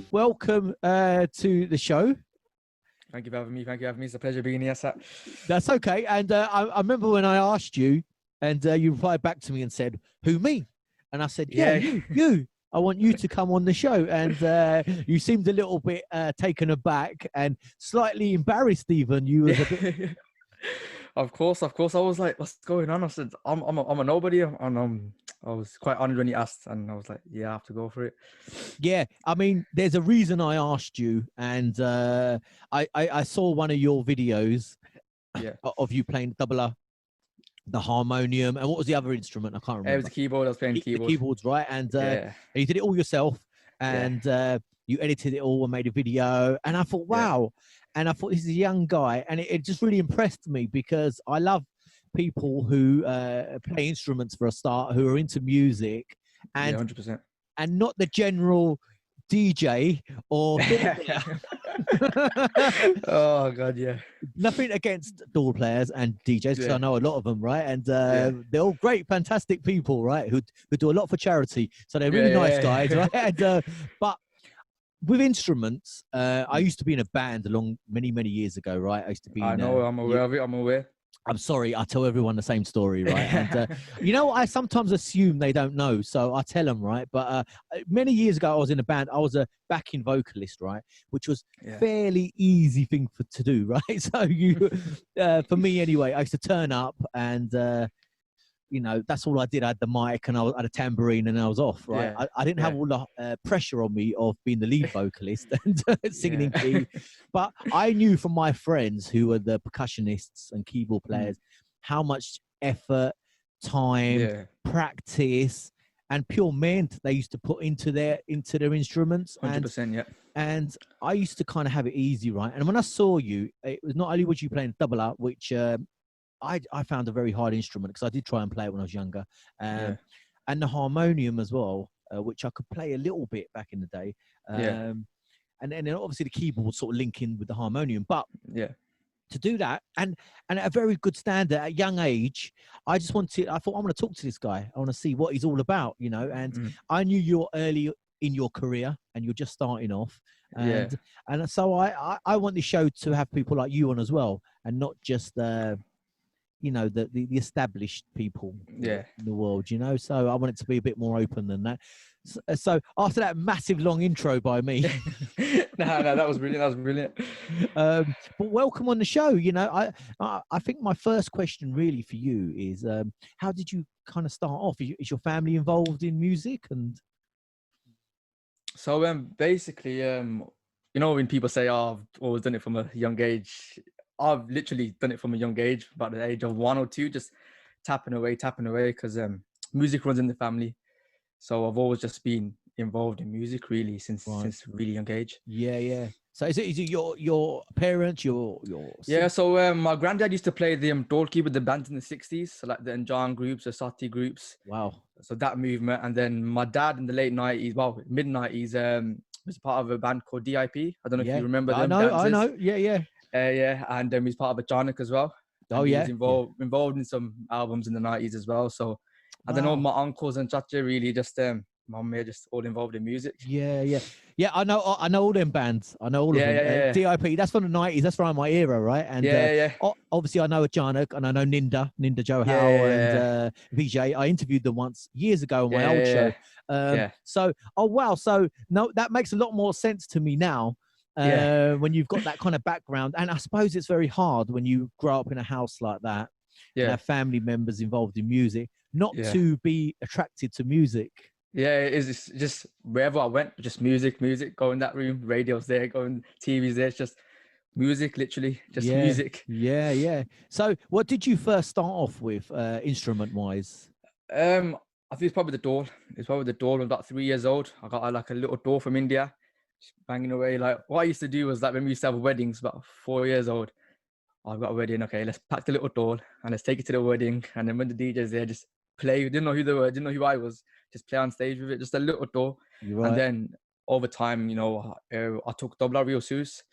Welcome to the show. Thank you for having me. Thank you for having me. It's a pleasure being here, Sat. That's okay. And I remember when I asked you, and you replied back to me and said, "Who, me?" And I said, "Yeah, you. I want you to come on the show." And you seemed a little bit taken aback and slightly embarrassed. Even you was a bit. Of course. I was like, "What's going on?" I said, "I'm a nobody," and I was quite honored when you asked, and I was like, "Yeah, I have to go for it." Yeah, I mean, there's a reason I asked you, and I saw one of your videos of you playing the harmonium, and what was the other instrument? I can't remember. It was a keyboard. I was playing keyboard. The keyboards, right? And you did it all yourself, and you edited it all and made a video. And I thought, wow. And I thought, this is a young guy, and it just really impressed me because I love people who play instruments for a start, who are into music, and 100%. And not the general DJ or oh god, yeah. Nothing against door players and DJs, because I know a lot of them, right? And they're all great, fantastic people, right? Who do a lot for charity, so they're really nice guys, right? And, but with instruments, I used to be in a band many years ago, right? I used to be. I'm aware of it. I'm aware. I'm sorry, I tell everyone the same story, right? And, you know, I sometimes assume they don't know, so I tell them, right? But many years ago, I was in a band. I was a backing vocalist, right? Which was fairly easy thing to do, right? So you, for me anyway, I used to turn up and, you know, that's all I did. I had the mic and I had a tambourine and I was off, right? I didn't have all the pressure on me of being the lead vocalist and singing in key. But I knew from my friends who were the percussionists and keyboard players how much effort, time, practice, and pure mint they used to put into their instruments. 100%, And I used to kind of have it easy, right? And when I saw you, it was not only was you playing double up, which I found a very hard instrument because I did try and play it when I was younger, and the harmonium as well, which I could play a little bit back in the day. And then obviously the keyboard sort of link in with the harmonium, but to do that and at a very good standard at a young age, I thought I'm going to talk to this guy. I want to see what he's all about, you know. And I knew you're early in your career and you're just starting off, and so I want this show to have people like you on as well, and not just you know, the established people in the world, you know. So I want it to be a bit more open than that. So after that massive long intro by me, no, that was brilliant. That was brilliant. But welcome on the show. You know, I think my first question really for you is, how did you kind of start off? Is your family involved in music? And so basically, you know, when people say, "Oh, I've always done it from a young age," I've literally done it from a young age, about the age of 1 or 2, just tapping away, because music runs in the family. So I've always just been involved in music really since really young age. Yeah. So is it your parents, your Yeah, so my granddad used to play the dolki with the bands in the 60s, so like the Anjan groups, the Sati groups. Wow. So that movement. And then my dad in the late 90s, well, mid-90s, was part of a band called DIP. I don't know if you remember them. I know. Yeah. And he's part of Achanak as well. And he was involved in some albums in the 90s as well. So I don't know, my uncles and chacha really just mum just all involved in music. Yeah. I know all them bands. I know all of them. DIP, that's from the 90s. That's around my era, right? And obviously I know Achanak and I know Ninda Johal and VISHal. I interviewed them once years ago on my old show. So wow. So no, that makes a lot more sense to me now. When you've got that kind of background, and I suppose it's very hard when you grow up in a house like that and have family members involved in music, not to be attracted to music. Yeah, it is. It's just wherever I went, just music, go in that room, radio's there, going, TV's there. It's just music, literally, just Yeah, music. yeah. So, what did you first start off with, instrument wise? I think it's probably the door. It's probably the door. When I'm about 3 years old, I got like a little door from India, just banging away. Like what I used to do was like when we used to have weddings, about 4 years old. I've got a wedding. Okay, let's pack the little doll and let's take it to the wedding. And then when the DJ's there, just play. Didn't know who they were. Didn't know who I was. Just play on stage with it. Just a little doll. You're And right. then over time, I took tabla real serious.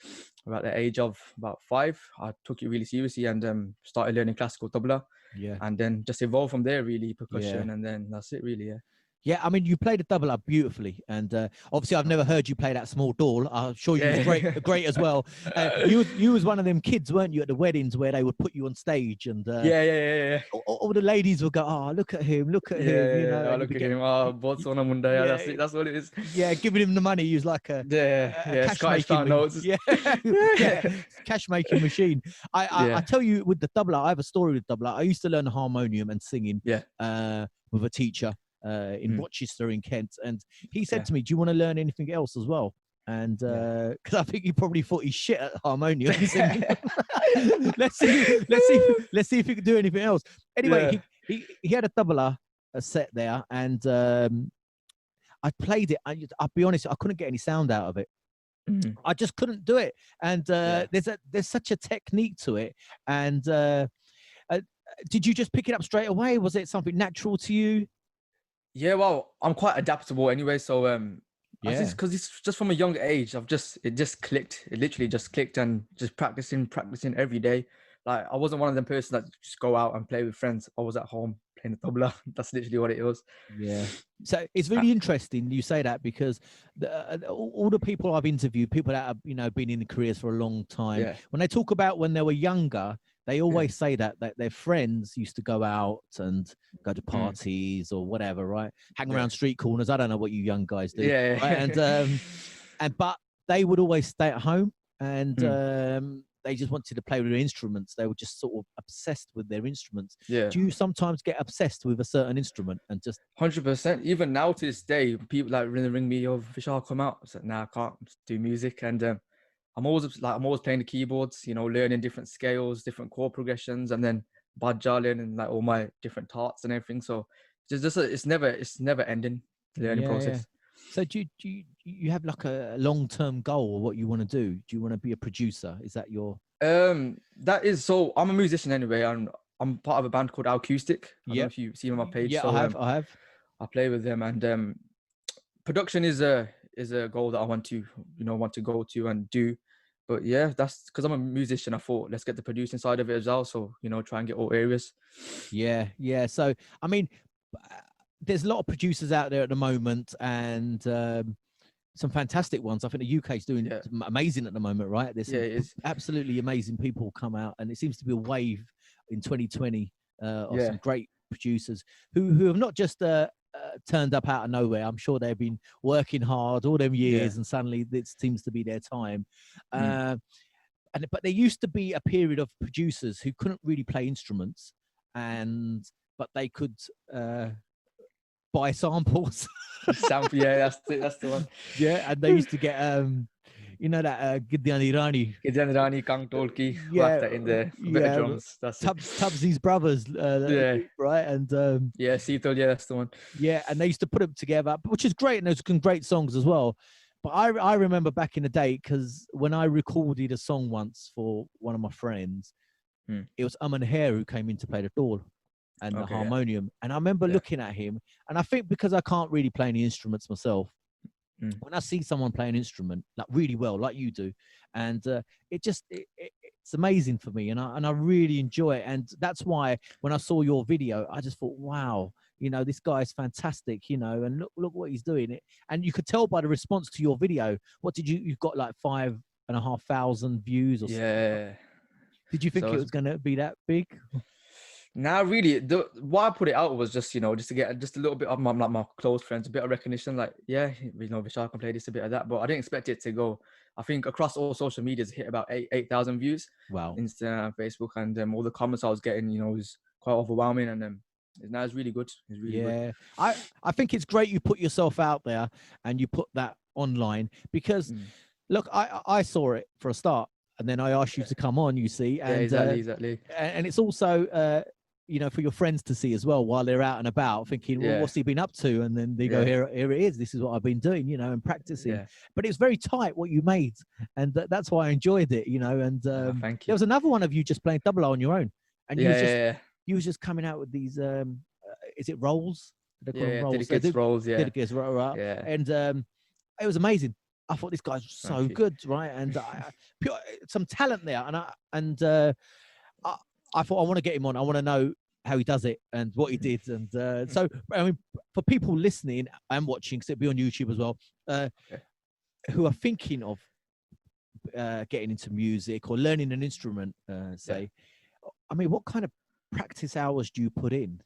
About the age of about 5, I took it really seriously and started learning classical tabla. Yeah, And then just evolved from there, really, yeah. percussion. And then that's it, really. Yeah. Yeah, I mean, you played a double up beautifully, and obviously, I've never heard you play that small doll. I'm sure you was Yeah. great as well. You was one of them kids, weren't you, at the weddings where they would put you on stage, and Yeah. all the ladies would go, "Oh, look at him, you know," Oh, and you'd look be at him. getting, Oh, Botswana Munda. Yeah, yeah, that's it. That's what it is. yeah, giving him the money. He was like a Yeah. cash Scottish making, pound notes. yeah, yeah, cash making machine. I Yeah. tell you, with the double, I have a story with double. I used to learn harmonium and singing, Yeah. with a teacher in Mm. Rochester in Kent, and he said Yeah. to me, "Do you want to learn anything else as well?" And Yeah. because I think he probably thought he's shit at harmonium singing. let's see if he could do anything else. Anyway, Yeah. he had a tabla, a set there, and I played it. I'll be honest, I couldn't get any sound out of it. Mm. I just couldn't do it. And Yeah. there's such a technique to it. And did you just pick it up straight away? Was it something natural to you? Yeah. Well, I'm quite adaptable anyway. So I Yeah. just because it's just from a young age, it just clicked. It literally just clicked and just practicing every day. Like I wasn't one of them persons that just go out and play with friends. I was at home playing the tabla. That's literally what it was. Yeah. So it's Uh, really interesting you say that, because all the people I've interviewed, people that have, been in the careers for a long time, Yeah. when they talk about when they were younger, they Yeah. always say that their friends used to go out and go to Mm. parties or whatever, right? Hang Yeah. around street corners. I don't know what you young guys do, Yeah. right? And but they would always stay at home, and Mm. they just wanted to play with their instruments. They were just sort of obsessed with their instruments. Yeah. Do you sometimes get obsessed with a certain instrument and just 100%. Even now to this day, people like ring me, "Oh, VISHAl, come out." I said, "Nah, I can't do music." And I'm always playing the keyboards, learning different scales, different chord progressions, and then badja learning like all my different tarts and everything. So it's never ending learning yeah. process. So do you have like a long-term goal of what you want to do? Do you want to be a producer? Is that your That is so. I'm a musician anyway. I'm part of a band called Acoustic. I don't know Yep. if you've seen on my page. Yeah, So I have. I play with them, and production is a goal that I want to go to and do. But yeah, that's because I'm a musician. I thought let's get the producing side of it as well. So try and get all areas. Yeah. So I mean, there's a lot of producers out there at the moment, and some fantastic ones. I think the UK is doing amazing at the moment, right? There's some Yeah, it is. absolutely amazing people come out, and it seems to be a wave in 2020 of some great producers who have not just turned up out of nowhere. I'm sure they've been working hard all them years, and suddenly it seems to be their time. But there used to be a period of producers who couldn't really play instruments, but they could buy samples. Yeah, that's the one. Yeah, and they used to get that Gideon Irani. Gideon Irani, Kang Tolki, Yeah, that in there. A bit of drums. That's Tubbsy's brothers, right? And yeah, Seatel, yeah, that's the one. Yeah, and they used to put them together, which is great, and there's some great songs as well. But I remember back in the day, because when I recorded a song once for one of my friends, it was Aman Hair who came in to play the door and the harmonium. And I remember looking at him, and I think because I can't really play any instruments myself, when I see someone play an instrument like really well, like you do, and it's amazing for me, and I really enjoy it. And that's why when I saw your video, I just thought, wow, this guy is fantastic, and look what he's doing. And you could tell by the response to your video. What did you've got like 5,500 views or something? Did you think it was going to be that big? Nah, really. Why I put it out was just just to get just a little bit of my close friends, a bit of recognition. Like, yeah, VISHAl can play this, a bit of that, but I didn't expect it to go. I think across all social medias, hit about 8,000 views. Wow. Instagram, Facebook, and all the comments I was getting, was quite overwhelming. And It's really good. It's really good. Yeah, I think it's great you put yourself out there and you put that online because, look, I saw it for a start, and then I asked you to come on. You see, Yeah, and exactly. and it's also you know, for your friends to see as well while they're out and about, thinking, well, Yeah, what's he been up to? And then they go, here it is. This is what I've been doing, you know, and practicing. yeah. But it's very tight what you made, and that's why I enjoyed it, you know. And Thank there you. was another one of you just playing double on your own, and Yeah, yeah, you was just coming out with these is it rolls? They call them yeah. rolls. Dedicated roles. Yeah, Dedicated, right. yeah. And it was amazing. I thought this guy's so Thank you. good, right? And pure, some talent there. And I thought I want to get him on. I want to know how he does it and what he did. And so, I mean, for people listening and watching, because it'll be on YouTube as well, who are thinking of getting into music or learning an instrument, say, I mean, what kind of practice hours do you put in?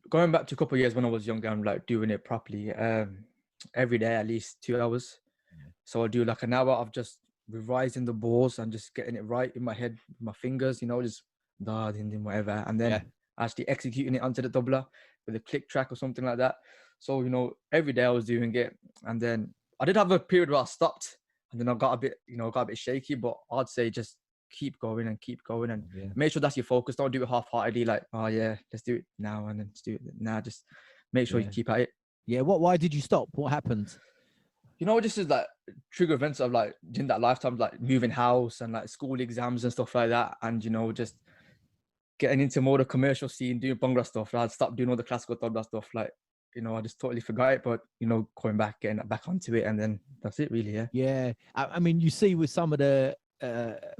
Going back to a couple of years when I was younger, I'm like doing it properly. Every day at least 2 hours. So I'll do like an hour of just revising the balls and just getting it right in my head, with my fingers, you know, just da din din whatever, and then actually executing it onto the tabla with a click track or something like that. So, you know, every day I was doing it, and then I did have a period where I stopped, and then I got a bit shaky, but I'd say just keep going and make sure that's your focus. Don't do it half-heartedly, like, oh yeah, let's do it now and then let's do it now. Just make sure you keep at it. Yeah. Why did you stop? What happened? You know, just is like trigger events of like in that lifetime, like moving house and like school exams and stuff like that. And, you know, just getting into more the commercial scene, doing Bhangra stuff. I'd stopped doing all the classical tabla stuff. Like, you know, I just totally forgot it, but, you know, going back, getting back onto it. And then that's it really. Yeah. Yeah. I mean, you see with some of the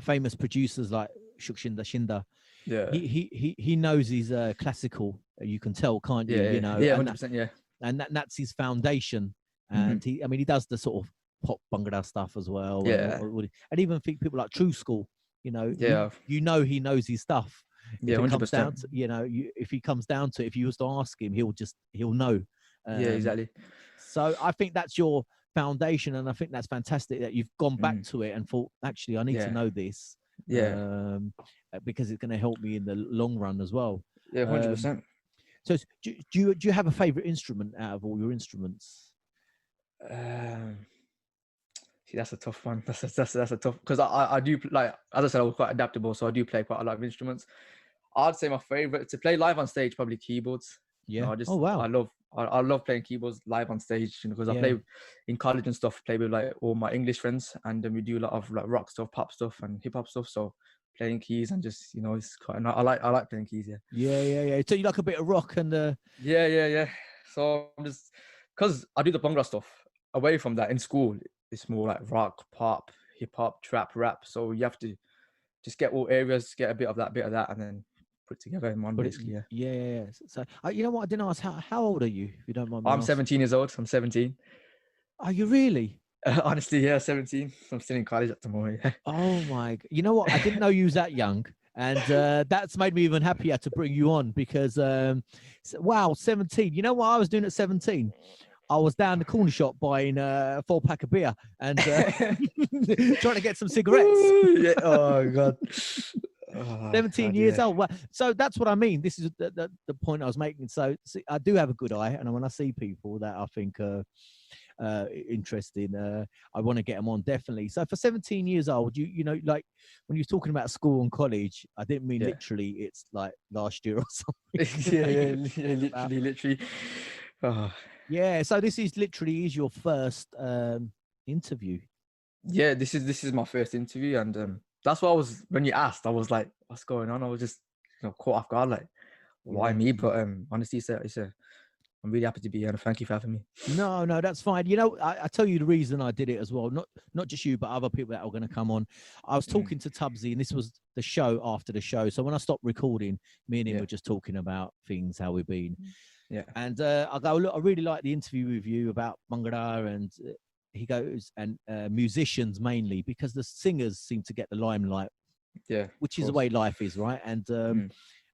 famous producers like Shukshinda Shinda, Yeah. he knows his classical. You can tell, can't you? Yeah. You know, Yeah. 100%. Yeah. And that's his foundation. And he does the sort of pop Bhangra stuff as well. Yeah. And even think people like True School, you know, Yeah. you know, he knows his stuff. Yeah. If it 100%. comes down to, you know, if he comes down to it, if you was to ask him, he'll know. Yeah, exactly. So I think that's your foundation, and I think that's fantastic that you've gone back to it and thought, actually, I need to know this. Yeah. Because it's going to help me in the long run as well. Yeah, 100%. So do you have a favorite instrument out of all your instruments? See, that's a tough one. That's a tough, because I do, like, as I said, I was quite adaptable, so I do play quite a lot of instruments. I'd say my favorite to play live on stage, probably keyboards. Yeah. You know, I love playing keyboards live on stage, you know, because I play in college and stuff, play with like all my English friends, and then we do a lot of like rock stuff, pop stuff, and hip hop stuff. So playing keys and just, you know, it's quite. I like playing keys. Yeah. So you like a bit of rock and Yeah. So I'm just, because I do the Bhangra stuff. Away from that, in school, it's more like rock, pop, hip hop, trap, rap. So you have to just get all areas, get a bit of that, and then put together in one, basically. Yeah. So you know what? I didn't ask, how old are you, if you don't mind me I'm asking? 17 years old. I'm 17. Are you really? Honestly, yeah, 17. I'm still in college at the moment. Yeah. Oh my! You know what? I didn't know you was that young, and that's made me even happier to bring you on because, wow, 17. You know what I was doing at 17? I was down the corner shop buying a 4-pack of beer and trying to get some cigarettes. Yeah. Oh God. 17 years old. Well, so that's what I mean. This is the point I was making. So see, I do have a good eye, and when I see people that I think interesting, I want to get them on, definitely. So for 17 years old, you know, like when you're talking about school and college, I didn't mean literally it's like last year or something. Literally. Oh. Yeah, so this is literally your first interview. Yeah, this is my first interview, and that's why when you asked, I was like, what's going on? I was just, you know, caught off guard, like, why me? But honestly, I'm really happy to be here, and thank you for having me. No, that's fine. You know, I tell you the reason I did it as well. Not just you, but other people that are going to come on. I was talking to Tubbsy, and this was the show after the show. So when I stopped recording, me and him were just talking about things, how we've been. Yeah. And I go, look, I really like the interview with you about Bhangra, and he goes, and musicians mainly, because the singers seem to get the limelight. Yeah. Which is the way life is, right? And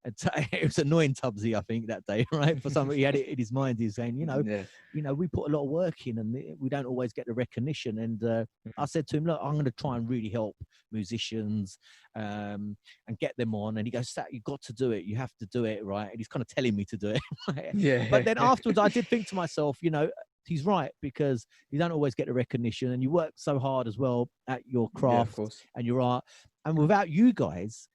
And it was annoying Tubbsy, I think, that day, right? For somebody, he had it in his mind. He's saying, we put a lot of work in, and we don't always get the recognition. And I said to him, look, I'm going to try and really help musicians and get them on. And he goes, Sat, you've got to do it. You have to do it, right? And he's kind of telling me to do it. Right? But then afterwards, I did think to myself, he's right, because you don't always get the recognition, and you work so hard as well at your craft and your art. And without you guys,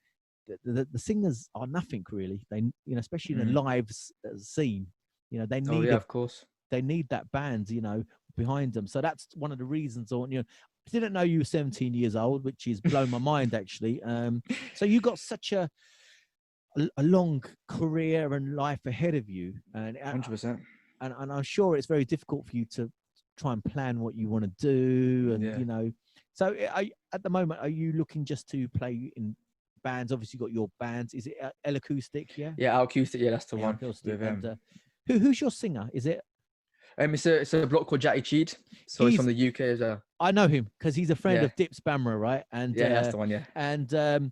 the singers are nothing really. They, especially in the live scene, they need of course. They need that band, behind them. So that's one of the reasons. I didn't know you were 17 years old, which is blown my mind actually. So you got such a long career and life ahead of you, and 100%. And I'm sure it's very difficult for you to try and plan what you want to do, and So at the moment, are you looking just to play in bands? Obviously, you got your bands. Is it El Acoustic? Yeah. Yeah, Acoustic. Yeah, that's the one. And, who's your singer? Is it? It's a bloke called Jatty Cheed. So he's from the UK as well. I know him because he's a friend of Dips Bhangra, right? And that's the one. Yeah. And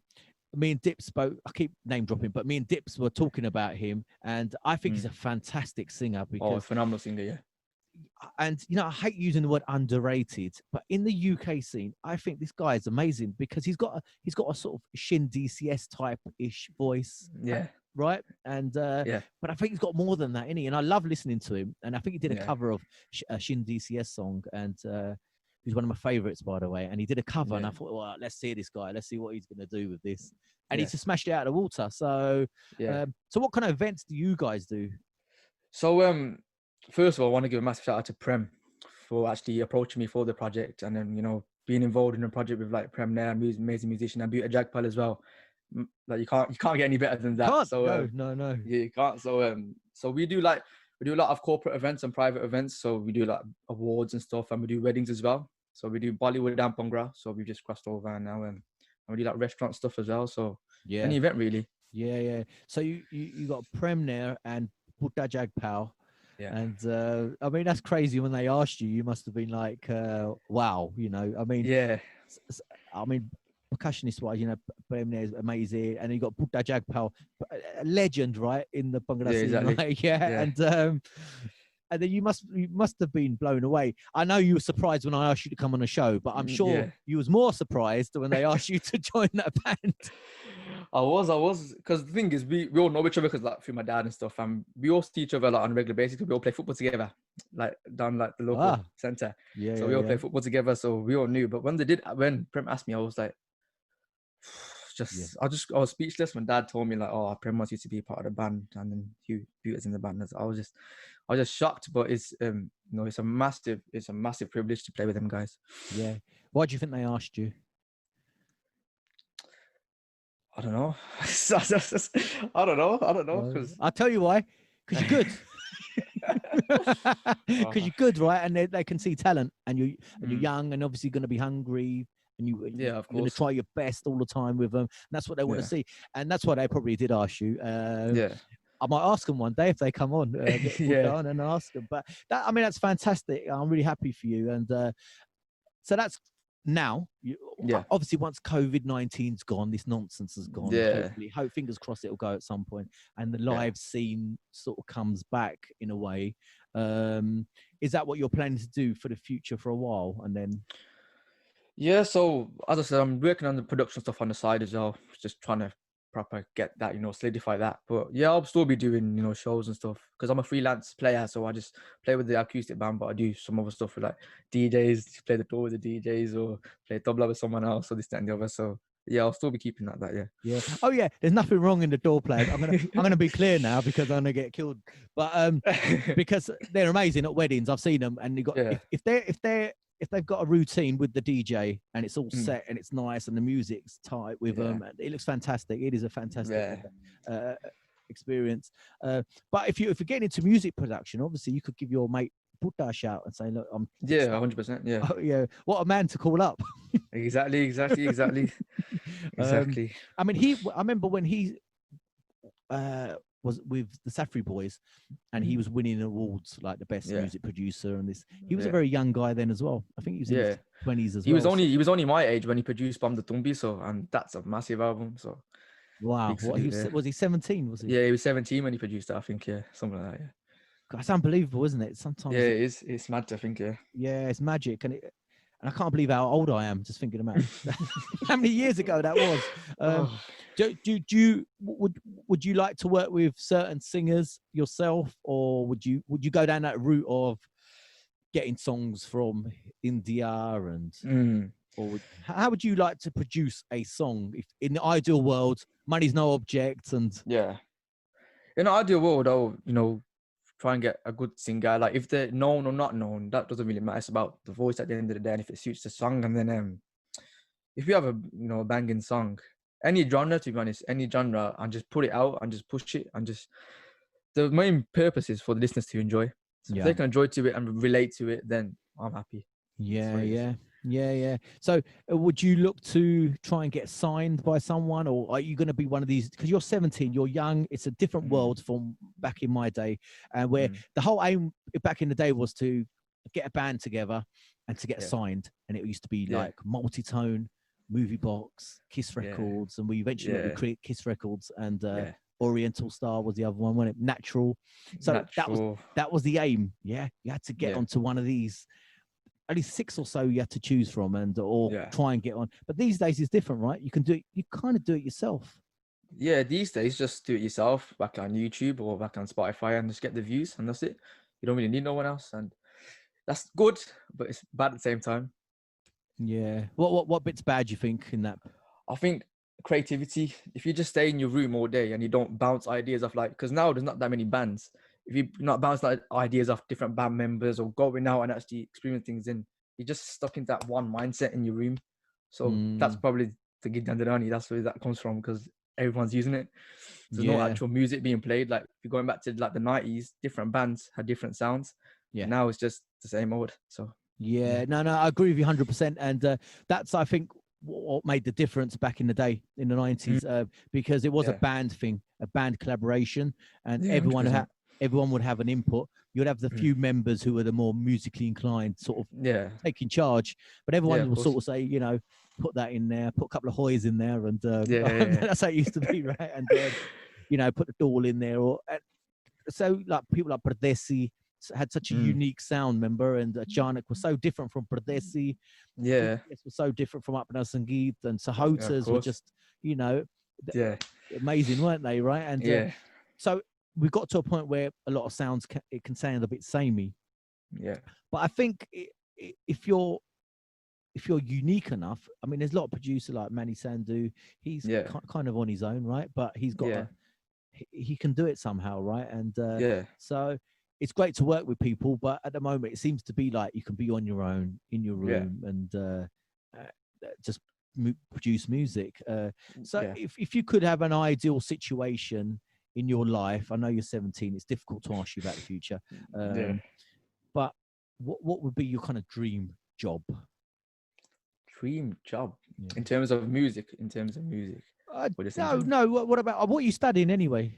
me and Dips spoke. I keep name dropping, but me and Dips were talking about him, and I think he's a fantastic singer. Because phenomenal singer, yeah. And I hate using the word underrated, but in the UK scene, I think this guy is amazing because he's got a sort of Shin DCS type ish voice, right? And but I think he's got more than that in he. And I love listening to him. And I think he did a cover of a Shin DCS song, and he's one of my favorites, by the way. And he did a cover, and I thought, well, let's see this guy. Let's see what he's going to do with this. And he's just smashed it out of the water. So, so what kind of events do you guys do? So, first of all, I want to give a massive shout out to Prem for actually approaching me for the project, and then being involved in a project with like Prem there, amazing musician, and Buta Jagpal as well. Like you can't get any better than that. No. Yeah, you can't. So we do a lot of corporate events and private events. So we do like awards and stuff, and we do weddings as well. So we do Bollywood and Bhangra. So we've just crossed over now, and we do like restaurant stuff as well. So any event really. Yeah. So you got Prem there and Buta Jagpal. Yeah. And I mean, that's crazy. When they asked you, you must have been like, wow, I mean, I mean, percussionist wise, Prem is amazing. And you got Buta Jagpal, a legend, right? In the Bhangra scene, exactly. Right? And then you must have been blown away. I know you were surprised when I asked you to come on a show, but I'm sure you was more surprised when they asked you to join that band. I was, because the thing is, we all know each other because like through my dad and stuff, and we all see each other like on a regular basis. We all play football together, like down like the local centre. So we all play football together. So we all knew. But when Prem asked me, I was like, I was speechless when Dad told me like, oh, Prem wants you to be part of the band, and then Hugh Buta's in the band. I was just shocked. But it's it's a massive privilege to play with them guys. Yeah. Why do you think they asked you? I don't know. I don't know. Because I'll tell you why. Because you're good. Because you're good, right? And they can see talent, and you're young, and obviously going to be hungry, and you're going to try your best all the time with them. And that's what they want to see, and that's why they probably did ask you. I might ask them one day if they come on. Get on and ask them. But that's fantastic. I'm really happy for you, and so that's. Now, obviously, once COVID-19's gone, this nonsense has gone. Hopefully, fingers crossed, it'll go at some point, and the live scene sort of comes back in a way. Is that what you're planning to do for the future for a while, and then? Yeah. So as I said, I'm working on the production stuff on the side as well, just trying to proper get that, solidify that. But yeah, I'll still be doing, shows and stuff because I'm a freelance player. So I just play with the acoustic band, but I do some other stuff with like DJs, play the tour with the DJs or play tabla with someone else or this, that and the other. So yeah, I'll still be keeping that. Yeah. Oh yeah. There's nothing wrong in the door players. I'm gonna be clear now because I'm gonna get killed. But because they're amazing at weddings. I've seen them, and you got if they've got a routine with the DJ and it's all set and it's nice and the music's tight with them, it looks fantastic. It is a fantastic experience. But if you're getting into music production, obviously you could give your mate Buta a shout and say, look, I'm 100%. Yeah. Oh, yeah. What a man to call up. Exactly. I mean, I remember when he was with the Safri Boys, and he was winning awards like the best music producer and this. He was a very young guy then as well. I think he was in his 20s as well. He was only my age when he produced Bam the Tumbi, and that's a massive album. So Wow. Big What he salute, yeah. was he 17? Was he? Yeah, he was 17 when he produced it, I think, yeah. Something like that, yeah. God, that's unbelievable, isn't it? Yeah, Sometimes, it is. It's mad, I think, yeah. yeah, it's magic, and I can't believe how old I am just thinking about how many years ago that was. Oh, Do you would you like to work with certain singers yourself, or would you go down that route of getting songs from India and mm, or how would you like to produce a song if in the ideal world money's no object and yeah. In an ideal world, I'll, try and get a good singer. Like, if they're known or not known, that doesn't really matter. It's about the voice at the end of the day, and if it suits the song. And then, if you have a banging song, any genre, to be honest, any genre, and just put it out and just push it, and just the main purpose is for the listeners to enjoy. So if yeah. they can enjoy to it and relate to it, then I'm happy. That's Yeah, what it is. yeah, yeah, yeah. So, would you look to try and get signed by someone, or are you going to be one of these? Because you're 17, you're young. It's a different Mm, world from back in my day, where mm, the whole aim back in the day was to get a band together and to get yeah, signed. And it used to be yeah, like Multitone, Movie Box, Kiss yeah, Records, and we eventually went with yeah, Kiss Records and yeah. Oriental Star was the other one, wasn't it? Natural. So Natural. that was the aim. Yeah, you had to get Yeah, onto one of these only six or so you had to choose from and or yeah. try and get on. But these days it's different, right? You can do it. You kind of do it yourself. Yeah, these days, just do it yourself back on YouTube or back on Spotify and just get the views, and that's it. You don't really need no one else. And that's good, but it's bad at the same time. Yeah. What bit's bad you think in that? I think creativity, if you just stay in your room all day and you don't bounce ideas off, like, because now there's not that many bands. If you're not bouncing like ideas off different band members or going out and actually experience things, in, you're just stuck in that one mindset in your room. So that's Mm, probably the gig Dandelion. That's where that comes from, because everyone's using it. There's no yeah. actual music being played. Like, if you're going back to like the 90s, different bands had different sounds, Yeah. but now it's just the same old. So yeah, Yeah. No, I agree with you 100%. And that's, I think, what made the difference back in the day in the 90s, because it was a yeah, band thing, a band collaboration, and yeah, 100%. everyone would have an input. You'd have the few members who were the more musically inclined, sort of Yeah, taking charge, but yeah, everyone of will sort course. of say, put that in there, put a couple of hoys in there, and Yeah, yeah, that's how it used to be, right? And put the doll in there, or so like people like Pradesi had such a mm, unique sound, remember, and Janak was so different from Pradesi. yeah, This was so different from Apna Sangeet, and yeah, of Sahotas were course. just, you know, Yeah, amazing, weren't they? Right, and yeah, so we got to a point where a lot of sounds it can sound a bit samey, yeah, but I think if you're unique enough, I mean, there's a lot of producer like Manny Sandhu. He's yeah, kind of on his own, right? But he's got yeah, he can do it somehow, right? And yeah, so it's great to work with people, but at the moment it seems to be like you can be on your own in your yeah, room and just produce music. So yeah, if you could have an ideal situation in your life, I know you're 17. It's difficult to ask you about the future, yeah. but what would be your kind of dream job? Dream job Yeah. in terms of music. In terms of music, or just in No, general. no. What about what are you studying anyway?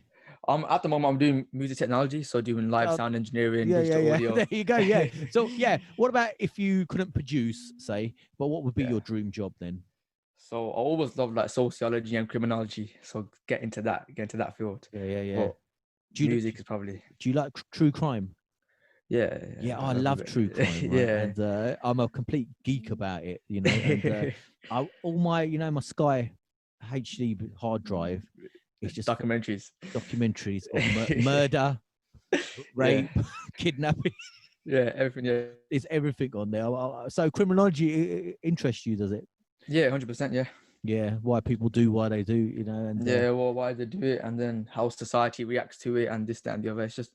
At the moment I'm doing music technology, so doing live Uh, sound engineering, yeah, yeah, digital yeah. audio. There you go. Yeah. So, yeah. What about if you couldn't produce, say, but what would be Yeah. your dream job then? So I always loved like sociology and criminology. So get into that field. Yeah, yeah, yeah. But Do you music is probably do you like true crime? yeah, Yeah, I I love love true it. crime, right? Yeah. And I'm a complete geek about it, And all my, my Sky HD hard drive is just Documentaries. documentaries of murder, Yeah. rape, kidnapping. Yeah, everything. Yeah. There's everything on there. So criminology interests you, does it? Yeah, 100%. Yeah. Yeah, why people do why they do, and Yeah, well, why they do it, and then how society reacts to it, and this, that, and the other. It's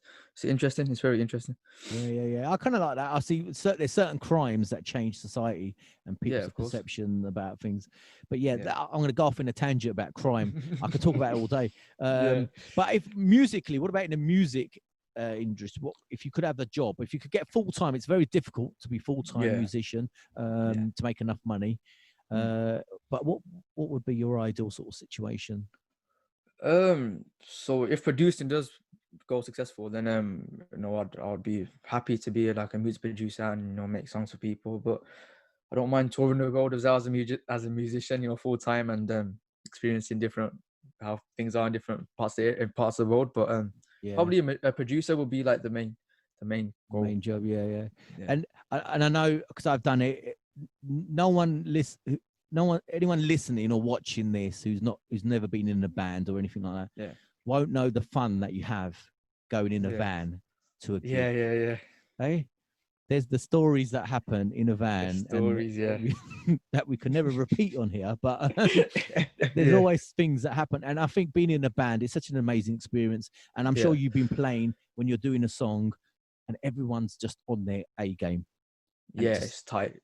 interesting. It's very interesting. yeah, yeah, yeah. I kind of like that. I see there's certain crimes that change society and Yeah, people's of course. perception about things. But yeah, Yeah. I'm going to go off in a tangent about crime. I could talk about it all day. Yeah. But if musically, what about in the music industry? What if you could have a job? If you could get full time, it's very difficult to be full time Yeah. musician Yeah. to make enough money. Mm. But what would be your ideal sort of situation? So if producing does go successful, then I'd be happy to be like a music producer and make songs for people. But I don't mind touring the world as a musician, full time, and experiencing different how things are in different parts of the world. But probably a producer will be like the main goal. Main job. Yeah. And I know, because I've done it. Anyone listening or watching this who's never been in a band or anything like that, won't know the fun that you have going in a van to a gig. Yeah. Hey, there's the stories that happen in a van, that we can never repeat on here, but there's always things that happen. And I think being in a band is such an amazing experience. And I'm sure you've been playing when you're doing a song and everyone's just on their A game. And it's tight.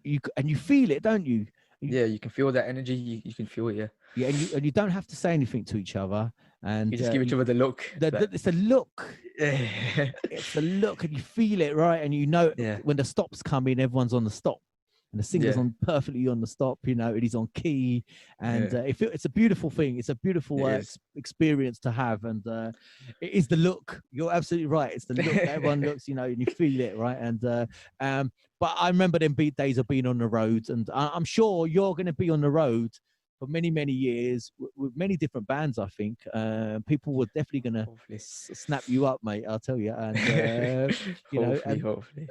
You feel it, don't you? You can feel that energy. You can feel it. Yeah, and you don't have to say anything to each other, and you just give each other the look. It's a look. It's a look, and you feel it, right? And you know when the stops come in, everyone's on the stop, and the singer's on perfectly on the stop. You know, and he's on key, and it's a beautiful thing. It's a beautiful experience to have, and it is the look. You're absolutely right. It's the look that everyone looks, you know, and you feel it, right? And but I remember them days of being on the road, and I'm sure you're going to be on the road for many, many years with many different bands. I think people were definitely going to snap you up, mate. I'll tell you. And you know, hopefully.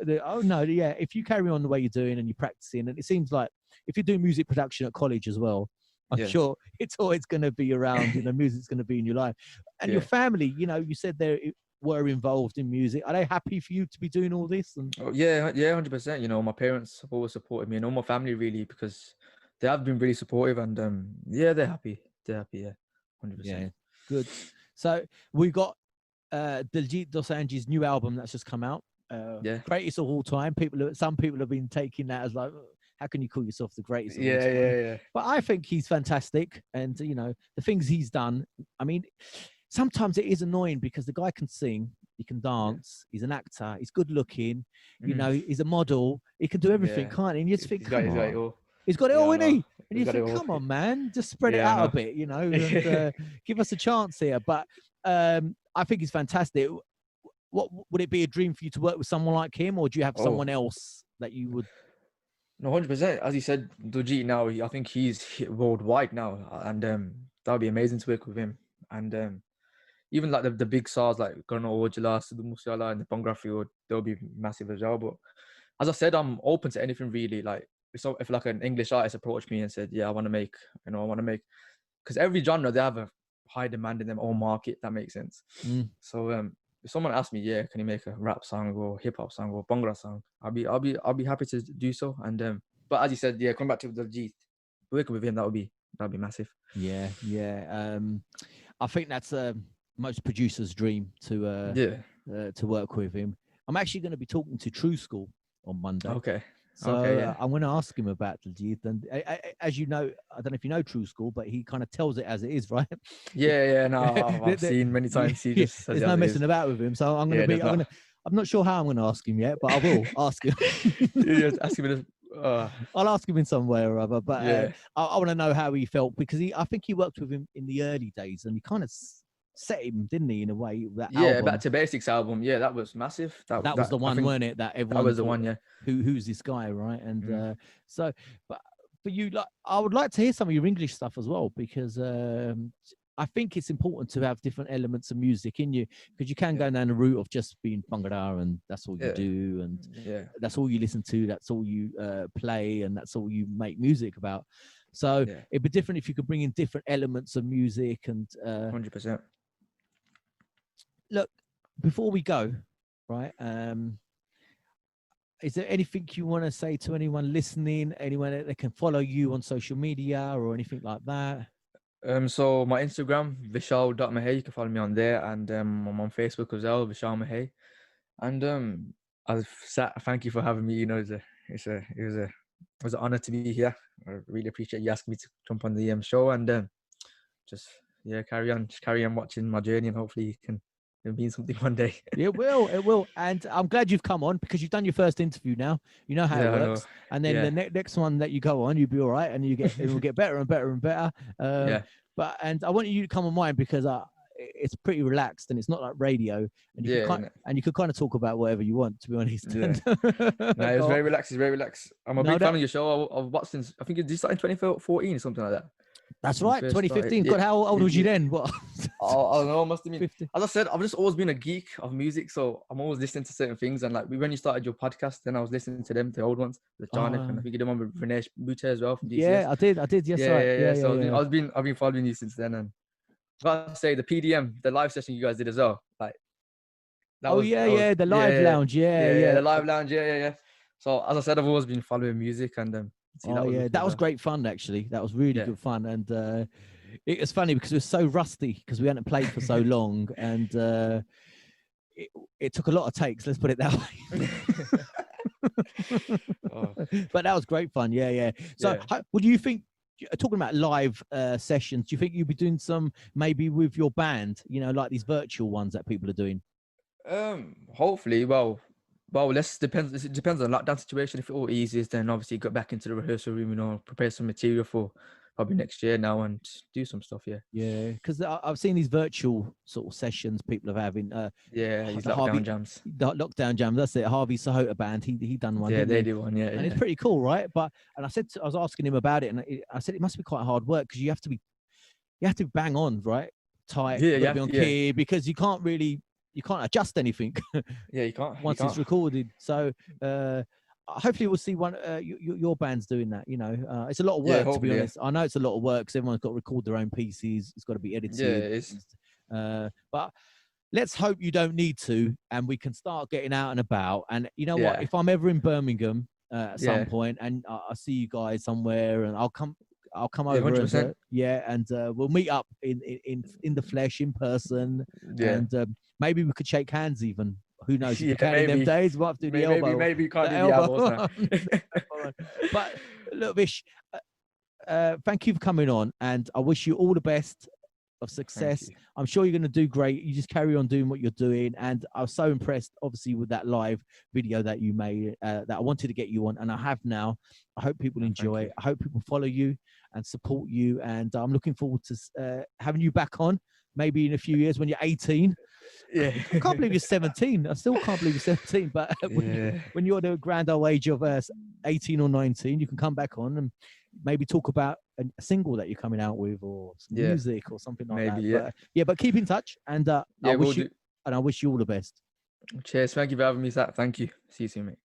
If you carry on the way you're doing and you're practicing, and it seems like if you're doing music production at college as well, I'm sure it's always going to be around. You know, music's going to be in your life, and your family. You know, you said they were involved in music. Are they happy for you to be doing all this? And 100%. You know, my parents have always supported me, and all my family really, because they have been really supportive, and they're happy. They're happy, 100%. Yeah, good. So we got Diljit Dosanjh's new album that's just come out. Greatest of all time. Some people have been taking that as like, how can you call yourself the greatest of all time? Yeah. But I think he's fantastic, and you know the things he's done. I mean, sometimes it is annoying because the guy can sing, he can dance, he's an actor, he's good looking, you know, he's a model, he can do everything, can't he? And you just think, he's got it all, isn't he? And you think, come on, man, just spread it out a bit, you know, and give us a chance here. But I think he's fantastic. What would it be a dream for you to work with someone like him, or do you have someone else that you would? No, 100%. As you said, Diljit now, I think he's worldwide now, and that would be amazing to work with him. And even like the big stars like Garno Ojala, Sidhu Musiala, and the Bhangra field, they'll be massive as well. But as I said, I'm open to anything really. Like if like an English artist approached me and said, I want to make, because every genre they have a high demand in their own market. That makes sense. So if someone asked me, can you make a rap song or hip hop song or Bhangra song, I'll be happy to do so. And but as you said, coming back to Diljit, working with him, that'd be massive. Yeah. I think that's most producers' dream to work with him. I'm actually going to be talking to True School on Monday. Okay. So I'm going to ask him about Diljit. And as you know, I don't know if you know True School, but he kind of tells it as it is, right? No, I've seen many times. He just there's no messing about with him. So I'm going to I'm not sure how I'm going to ask him yet, but I will ask him. Ask him. I'll ask him in some way or other. But I want to know how he felt, because I think he worked with him in the early days, and he kind of set him, didn't he, in a way? That album. Back to Basics album. Yeah, that was massive. That was the one, wasn't it? That everyone. That was the one. Yeah. Who's this guy, right? And so, but for you, like, I would like to hear some of your English stuff as well, because I think it's important to have different elements of music in you, because you can go down the route of just being Bhangra and that's all you do, and that's all you listen to, that's all you play, and that's all you make music about. So it'd be different if you could bring in different elements of music. And 100%. Look, before we go, right? Is there anything you want to say to anyone listening? Anyone that can follow you on social media or anything like that? So my Instagram, VISHAl.Mahay, you can follow me on there, and I'm on Facebook as well, VISHAl Mahay. And thank you for having me. You know, it was an honor to be here. I really appreciate you asking me to jump on the show, and just carry on watching my journey, and hopefully it'll mean something one day. It will. And I'm glad you've come on, because you've done your first interview now. You know how it works. And then the next one that you go on, you'll be all right, and it will get better and better and better. And I want you to come on mine, because it's pretty relaxed and it's not like radio, and you could kind of talk about whatever you want, to be honest. No, it's very relaxed. I'm a big fan of your show. I've watched since, I think it started in 2014 or something like that. That's when we right, first started. 2015. God, how old was you then? What? I don't know, must have been. 50. As I said, I've just always been a geek of music, so I'm always listening to certain things. And like when you started your podcast, then I was listening to them, the old ones, the Jarnick, and I think you did one with Vinesh Bute as well from DCS. Yeah, I did. Yes, right. Yeah. So I've been following you since then, and I've got to say the PDM, the live session you guys did as well, like that was the live lounge. Yeah. the live lounge, yeah. So as I said, I've always been following music, and that was great fun actually. That was really good fun, and it was funny because it was so rusty because we hadn't played for so long, and it took a lot of takes. Let's put it that way. But that was great fun. Yeah. So, what do you think? Talking about live sessions, do you think you'll be doing some maybe with your band? You know, like these virtual ones that people are doing. Hopefully, well, it depends on the lockdown situation. If it all eases, then obviously go back into the rehearsal room, prepare some material for probably next year now and do some stuff. Yeah, because I've seen these virtual sort of sessions people are having. These lockdown jams. The lockdown jam. That's it. Harvey Sahota band. He done one. Yeah, they do one. Yeah, and it's pretty cool, right? But I was asking him about it, and I said it must be quite hard work because you have to bang on, right? Tight. Yeah, be on key because you can't adjust anything. Yeah, you can't once it's recorded. So hopefully we'll see one your band's doing that. It's a lot of work to be honest. I know it's a lot of work because everyone's got to record their own pieces. It's got to be edited. Yeah, it is. But let's hope you don't need to, and we can start getting out and about. And you know what? If I'm ever in Birmingham at some point, and I see you guys somewhere, and I'll come over. 100%. And we'll meet up in the flesh, in person. Yeah. And maybe we could shake hands even. Who knows? If you can in them days, we'll have to do the elbow. Maybe you can't do the elbows now. But look, Vish, thank you for coming on, and I wish you all the best of success. I'm sure you're going to do great. You just carry on doing what you're doing, and I was so impressed, obviously, with that live video that you made. That I wanted to get you on, and I have now. I hope people enjoy it. I hope people follow you and support you, and I'm looking forward to having you back on. Maybe in a few years when you're 18. Yeah. I can't believe you're 17. I still can't believe you're 17. But when you're the grand old age of 18 or 19, you can come back on and maybe talk about a single that you're coming out with, or some music or something like that. But keep in touch, and I wish you all the best. Cheers. Thank you for having me, Zach. Thank you. See you soon, mate.